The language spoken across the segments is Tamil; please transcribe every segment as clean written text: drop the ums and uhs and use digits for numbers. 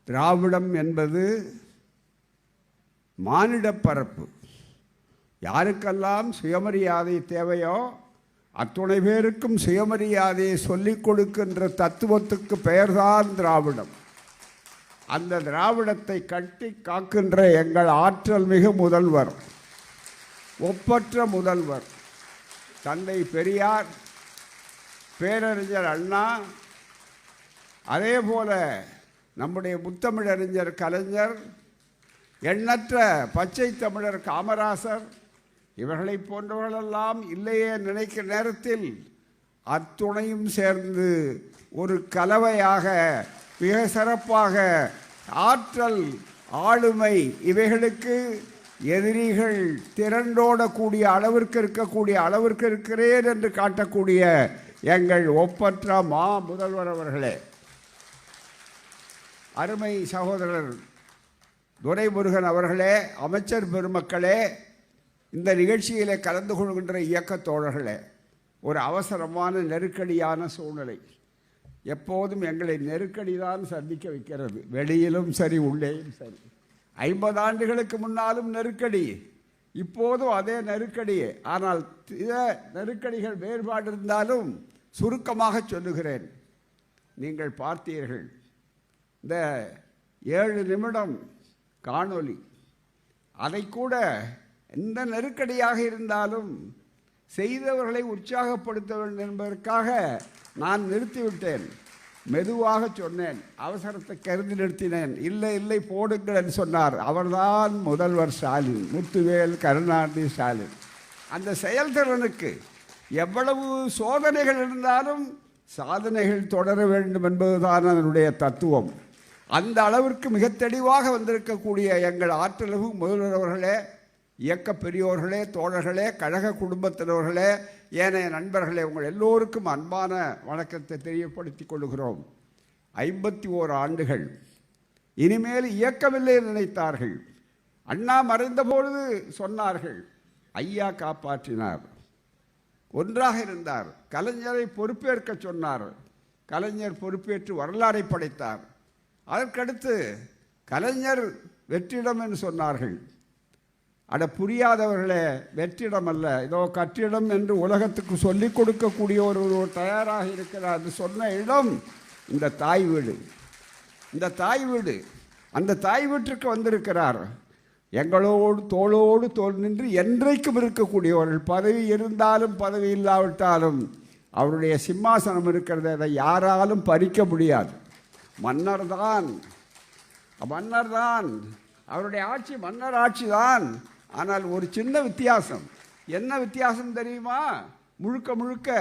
திராவிடம் என்பது மானிட பரப்பு. யாருக்கெல்லாம் சுயமரியாதை தேவையோ அத்துணை பேருக்கும் சுயமரியாதையை சொல்லிக் கொடுக்கின்ற தத்துவத்துக்கு பெயர்தான் திராவிடம். அந்த திராவிடத்தை கட்டி காக்கின்ற எங்கள் ஆற்றல் மிகு முதல்வர், ஒப்பற்ற முதல்வர் தந்தை பெரியார், பேரறிஞர் அண்ணா, அதே போல நம்முடைய முத்தமிழறிஞர் கலைஞர், எண்ணற்ற பச்சை தமிழர் காமராசர், இவர்களை போன்றவர்களெல்லாம் இல்லையே நினைக்கிற நேரத்தில் அத்துணையும் சேர்ந்து ஒரு கலவையாக மிக சிறப்பாக ஆற்றல், ஆளுமை இவைகளுக்கு எதிரிகள் திரண்டோடக்கூடிய அளவிற்கு இருக்கிறேன் என்று காட்டக்கூடிய எங்கள் ஒப்பற்ற முதல்வர் அவர்களே, அருமை சகோதரர் துரைமுருகன் அவர்களே, அமைச்சர் பெருமக்களே, இந்த நிகழ்ச்சியிலே கலந்து கொள்கின்ற இயக்கத் தோழர்களே, ஒரு அவசரமான நெருக்கடியான சூழ்நிலை எப்போதும் எங்களை நெருக்கடி தான் சந்திக்க வைக்கிறது. வெளியிலும் சரி, உள்ளேயும் சரி. 50 ஆண்டுகளுக்கு முன்னாலும் நெருக்கடி, இப்போதும் அதே நெருக்கடி. ஆனால் நெருக்கடிகள் வேறுபாடு இருந்தாலும் சுருக்கமாக சொல்லுகிறேன். நீங்கள் பார்த்தீர்கள், இந்த 7 நிமிடம் காணொளி, அதை கூட எந்த நெருக்கடியாக இருந்தாலும் செய்தவர்களை உற்சாகப்படுத்த வேண்டும் என்பதற்காக நான் நிறுத்திவிட்டேன். மெதுவாக சொன்னேன், அவசரத்தை கருதி நிறுத்தினேன். இல்லை போடுங்கள் என்று சொன்னார். அவர்தான் முதல்வர் ஸ்டாலின், முத்துவேல் கருணாநிதி ஸ்டாலின். அந்த செயல்திறனுக்கு எவ்வளவு சோதனைகள் இருந்தாலும் சாதனைகள் தொடர வேண்டும் என்பதுதான் அதனுடைய தத்துவம். அந்த அளவிற்கு மிக தெளிவாக வந்திருக்கக்கூடிய எங்கள் ஆற்றலகு முதல்வர் அவர்களே, இயக்க பெரியோர்களே, தோழர்களே, கழக குடும்பத்தினர்களே, ஏனைய நண்பர்களே, உங்கள் எல்லோருக்கும் அன்பான வணக்கத்தை தெரியப்படுத்திக் கொள்கிறோம். 51 ஆண்டுகள் இனிமேல் இயக்கமில்லை நினைத்தார்கள். அண்ணா மறைந்த பொழுது சொன்னார்கள், ஐயா காப்பாற்றினார், ஒன்றாக இருந்தார். கலைஞரை பொறுப்பேற்க சொன்னார், கலைஞர் பொறுப்பேற்று வரலாறை படைத்தார். அதற்கடுத்து கலைஞர் வெற்றிடம் என்று சொன்னார்கள். அட புரியாதவர்களே, வெற்றிடம் அல்ல, இதோ கட்டிடம் என்று உலகத்துக்கு சொல்லிக் கொடுக்கக்கூடிய ஒரு தயாராக இருக்கிறார். அது சொன்ன இடம் இந்த தாய் வீடு. இந்த தாய் வீடு, அந்த தாய் வீட்டிற்கு வந்திருக்கிறார். எங்களோடு தோளோடு தோள் நின்று என்றைக்கும் இருக்கக்கூடியவர்கள். பதவி இருந்தாலும் பதவி இல்லாவிட்டாலும் அவருடைய சிம்மாசனம் இருக்கிறது, அதை யாராலும் பறிக்க முடியாது. மன்னர் தான், அவருடைய ஆட்சி மன்னர் ஆட்சி தான். ஆனால் ஒரு சின்ன வித்தியாசம். என்ன வித்தியாசம் தெரியுமா? முழுக்க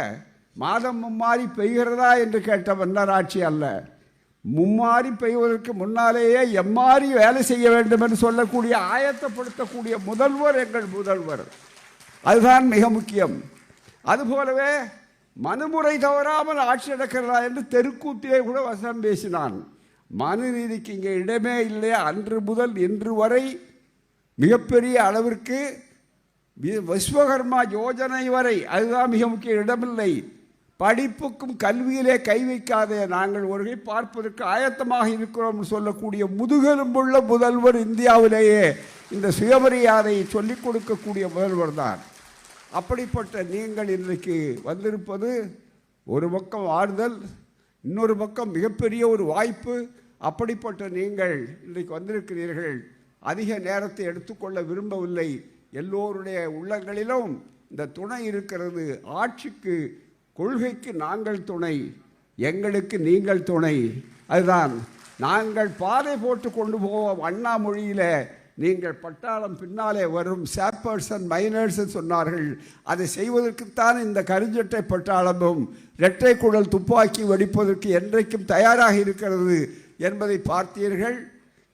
மாதம் மும்மாறி பெய்கிறதா என்று கேட்ட மன்னர் ஆட்சி அல்ல, மும்மாறி பெய்வதற்கு முன்னாலேயே எம்மாறி வேலை செய்ய வேண்டும் என்று சொல்லக்கூடிய, ஆயத்தப்படுத்தக்கூடிய முதல்வர் எங்கள் முதல்வர். அதுதான் மிக முக்கியம். அதுபோலவே மனுமுறை தவறாமல் ஆட்சி நடக்கிறதா என்று தெருக்கூத்திலே கூட வசனம் பேசினான். மனு நீதிக்கு இங்கே இடமே இல்லை. அன்று முதல் இன்று வரை மிகப்பெரிய அளவிற்கு விஸ்வகர்மா யோஜனை வரை, அதுதான் மிக முக்கிய, இடமில்லை. படிப்புக்கும் கல்வியிலே கை வைக்காதே, நாங்கள் ஒருகை பார்ப்பதற்கு ஆயத்தமாக இருக்கிறோம் சொல்லக்கூடிய முதுகெலும்புள்ள முதல்வர் இந்தியாவிலேயே இந்த சுயமரியாதையை சொல்லிக் கொடுக்கக்கூடிய முதல்வர் தான். அப்படிப்பட்ட நீங்கள் இன்றைக்கு வந்திருப்பது ஒரு பக்கம் ஆறுதல், இன்னொரு பக்கம் மிகப்பெரிய ஒரு வாய்ப்பு. அப்படிப்பட்ட நீங்கள் இன்றைக்கு வந்திருக்கிறீர்கள். அதிக நேரத்தை எடுத்துக்கொள்ள விரும்பவில்லை. எல்லோருடைய உள்ளங்களிலும் இந்த துணை இருக்கிறது. ஆட்சிக்கு, கொள்கைக்கு நாங்கள் துணை, எங்களுக்கு நீங்கள் துணை. அதுதான் நாங்கள் பாதை போட்டு கொண்டு போவோம். அண்ணா மொழியில் நீங்கள் பட்டாளம் பின்னாலே வரும், சாப்பர்ஸ் அண்ட் மைனர்ஸ் சொன்னார்கள். அதை செய்வதற்குத்தான் இந்த கருஞ்சட்டை பட்டாளமும் இரட்டை குழல் துப்பாக்கி வெடிப்பதற்கு என்றைக்கும் தயாராக இருக்கிறது என்பதை பார்த்தீர்கள்.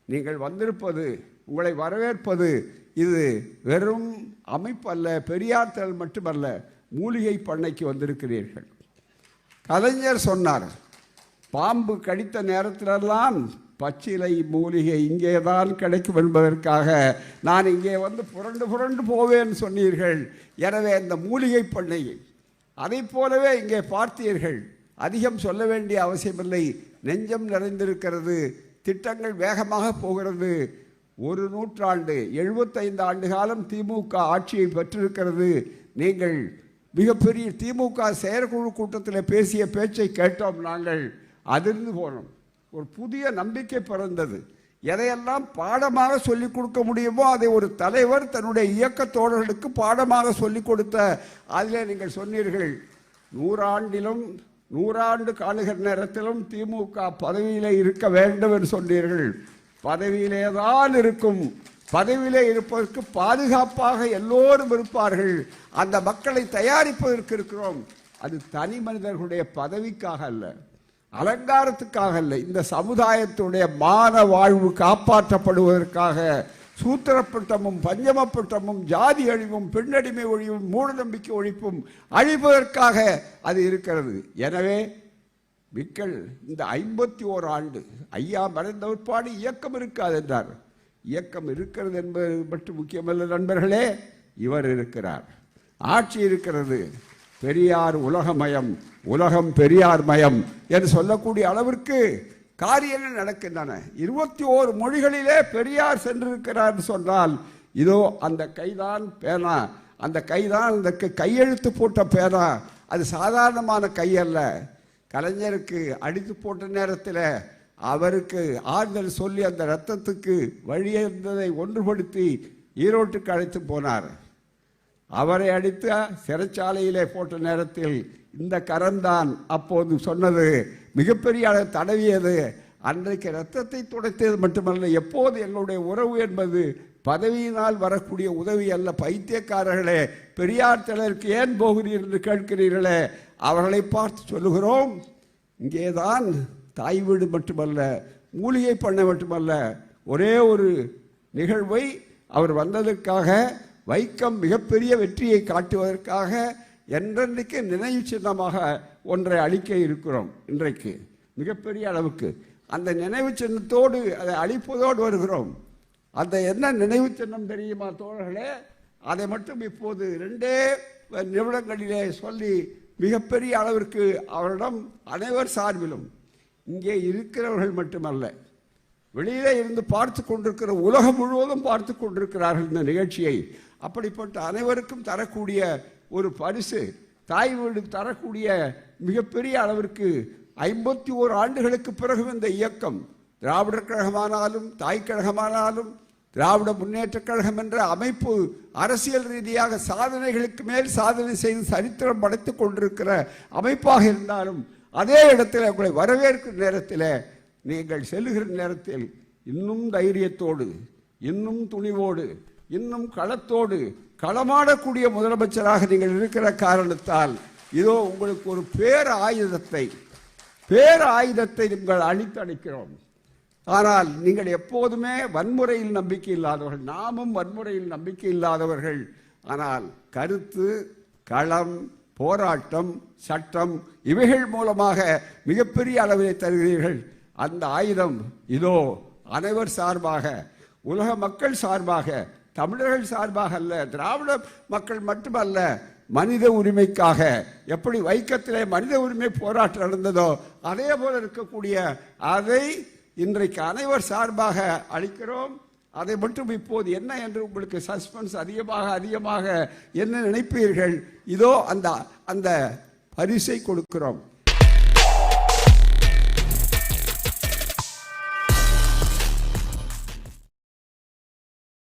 நீங்கள் வந்திருப்பது, உங்களை வரவேற்பது, இது வெறும் அமைப்பு அல்ல, பெரியார் திரள் மட்டுமல்ல, மூலிகை பண்ணைக்கு வந்திருக்கிறீர்கள். கலைஞர் சொன்னார், பாம்பு கடித்த நேரத்திலெல்லாம் பச்சிலை மூலிகை இங்கே தான் கிடைக்கும் என்பதற்காக நான் இங்கே வந்து புரண்டு போவேன்னு சொன்னீர்கள். எனவே இந்த மூலிகை பண்ணை அதை போலவே இங்கே பார்த்தீர்கள். அதிகம் சொல்ல வேண்டிய அவசியமில்லை. நெஞ்சம் நிறைந்திருக்கிறது. திட்டங்கள் வேகமாக போகிறது. ஒரு நூற்றாண்டு 75 ஆண்டு காலம் திமுக ஆட்சியை பெற்றிருக்கிறது. நீங்கள் மிகப்பெரிய திமுக செயற்குழு கூட்டத்தில் பேசிய பேச்சை கேட்டோம். நாங்கள் அதிர்ந்து போனோம். ஒரு புதிய நம்பிக்கை பிறந்தது. எதையெல்லாம் பாடமாக சொல்லிக் கொடுக்க முடியுமோ அதை ஒரு தலைவர் தன்னுடைய இயக்க தோழர்களுக்கு பாடமாக சொல்லிக் கொடுத்த அதில் நீங்கள் சொன்னீர்கள், 100 ஆண்டிலும் 100 ஆண்டு காணுகிற நேரத்திலும் திமுக பதவியிலே இருக்க வேண்டும் என்று சொன்னீர்கள். பதவியிலே தான் இருக்கும். பதவியிலே இருப்பதற்கு பாதுகாப்பாக எல்லோரும் இருப்பார்கள். அந்த மக்களை தயாரிப்பதற்கு இருக்கிறோம். அது தனி மனிதர்களுடைய பதவிக்காக அல்ல, அலங்காரத்துக்காக அல்ல. இந்த சமுதாயத்துடைய மான வாழ்வு காப்பாற்றப்படுவதற்காக சூத்திரப்பட்டமும் பஞ்சமப்பட்டமும் ஜாதி அழிவும் பெண்ணடிமை ஒழிவும் மூட நம்பிக்கை ஒழிப்பும் அழிப்பதற்காக அது இருக்கிறது. எனவே மக்கள் இந்த 51 ஆண்டு ஐயா மறைந்த பிற்பாடு இயக்கம் இருக்காது என்றார். இயக்கம் இருக்கிறது என்பது மட்டும் முக்கியமல்ல நண்பர்களே, இவர் இருக்கிறார், ஆட்சி இருக்கிறது. பெரியார் உலகமயம், உலகம் பெரியார் மயம் என்று சொல்லக்கூடிய அளவிற்கு காரியங்கள் நடக்கின்றன. 21 மொழிகளிலே பெரியார் சென்றிருக்கிறார் சொன்னால், இதோ அந்த கைதான் பேனா, அந்த கைதான் அந்த கையெழுத்து போட்ட பேனா. அது சாதாரணமான கை அல்ல. கலைஞருக்கு அடித்து போட்ட நேரத்தில் அவருக்கு ஆறுதல் சொல்லி அந்த இரத்தத்துக்கு வழியிருந்ததை ஒன்றுபடுத்தி ஈரோட்டுக்கு அழைத்து போனார். அவரை அடித்து சிறைச்சாலையிலே போட்ட நேரத்தில் இந்த கரம்தான் அப்போது சொன்னது, மிகப்பெரிய அளவு தடவியது. அன்றைக்கு இரத்தத்தை துடைத்தது மட்டுமல்ல, எப்போது எங்களுடைய உறவு என்பது பதவியினால் வரக்கூடிய உதவி அல்ல. பைத்தியக்காரர்களே, பெரியார் தலைவருக்கு ஏன் போகிறீர்கள் என்று கேட்கிறீர்களே, அவர்களை பார்த்து சொல்லுகிறோம், இங்கேதான் தாய் வீடு மட்டுமல்ல, மூலிகை பண்ண மட்டுமல்ல, ஒரே ஒரு நிகழ்வை அவர் வந்ததற்காக, வைக்கம் மிகப்பெரிய வெற்றியை காட்டுவதற்காக என்றென்றைக்கு நினைவு சின்னமாக ஒன்றை அளிக்க இருக்கிறோம். இன்றைக்கு மிகப்பெரிய அளவுக்கு அந்த நினைவு சின்னத்தோடு அதை அளிப்பதோடு வருகிறோம். அந்த என்ன நினைவு சின்னம் தெரியுமா தோழர்களே? அதை மட்டும் இப்போது 2 நிமிடங்களிலே சொல்லி மிகப்பெரிய அளவிற்கு அவரிடம் அனைவர் சார்பிலும், இங்கே இருக்கிறவர்கள் மட்டுமல்ல, வெளியிலே இருந்து பார்த்து கொண்டிருக்கிற உலகம் முழுவதும் பார்த்து கொண்டிருக்கிறார்கள் இந்த நிகழ்ச்சியை. அப்படிப்பட்ட அனைவருக்கும் தரக்கூடிய ஒரு பரிசு, தாய் வீடு தரக்கூடிய மிகப்பெரிய அளவிற்கு 51 ஆண்டுகளுக்கு பிறகு இந்த இயக்கம், திராவிடர் கழகமானாலும் தாய் கழகமானாலும் திராவிட முன்னேற்ற கழகம் என்ற அமைப்பு அரசியல் ரீதியாக சாதனைகளுக்கு மேல் சாதனை செய்து சரித்திரம் படைத்துக் கொண்டிருக்கிற அமைப்பாக இருந்தாலும், அதே இடத்தில் உங்களை வரவேற்கிற நேரத்தில், நீங்கள் செல்லுகிற நேரத்தில் இன்னும் தைரியத்தோடு, இன்னும் துணிவோடு, இன்னும் களத்தோடு களமாடக்கூடிய முதலமைச்சராக நீங்கள் இருக்கிற காரணத்தால் இதோ உங்களுக்கு ஒரு பேராயுதத்தை நீங்கள் அளித்தளிக்கிறோம். ஆனால் நீங்கள் எப்போதுமே வன்முறையில் நம்பிக்கை இல்லாதவர்கள், நாமும் வன்முறையில் நம்பிக்கை இல்லாதவர்கள். ஆனால் கருத்து, களம், போராட்டம், சட்டம் இவைகள் மூலமாக மிகப்பெரிய அளவில் தருகிறீர்கள். அந்த ஆயுதம் இதோ அனைவர் சார்பாக, உலக மக்கள் சார்பாக, தமிழர்கள் சார்பாக அல்ல, திராவிட மக்கள் மட்டுமல்ல, மனித உரிமைக்காக எப்படி வைக்கத்திலே மனித உரிமை போராட்டம் நடந்ததோ அதே போல இருக்கக்கூடிய அதை இன்றைக்கு அனைவர் சார்பாக அளிக்கிறோம். அதை மட்டும் இப்போது என்ன என்று உங்களுக்கு சஸ்பென்ஸ் அதிகமாக என்ன நினைப்பீர்கள்? இதோ அந்த பரிசை கொடுக்கிறோம்.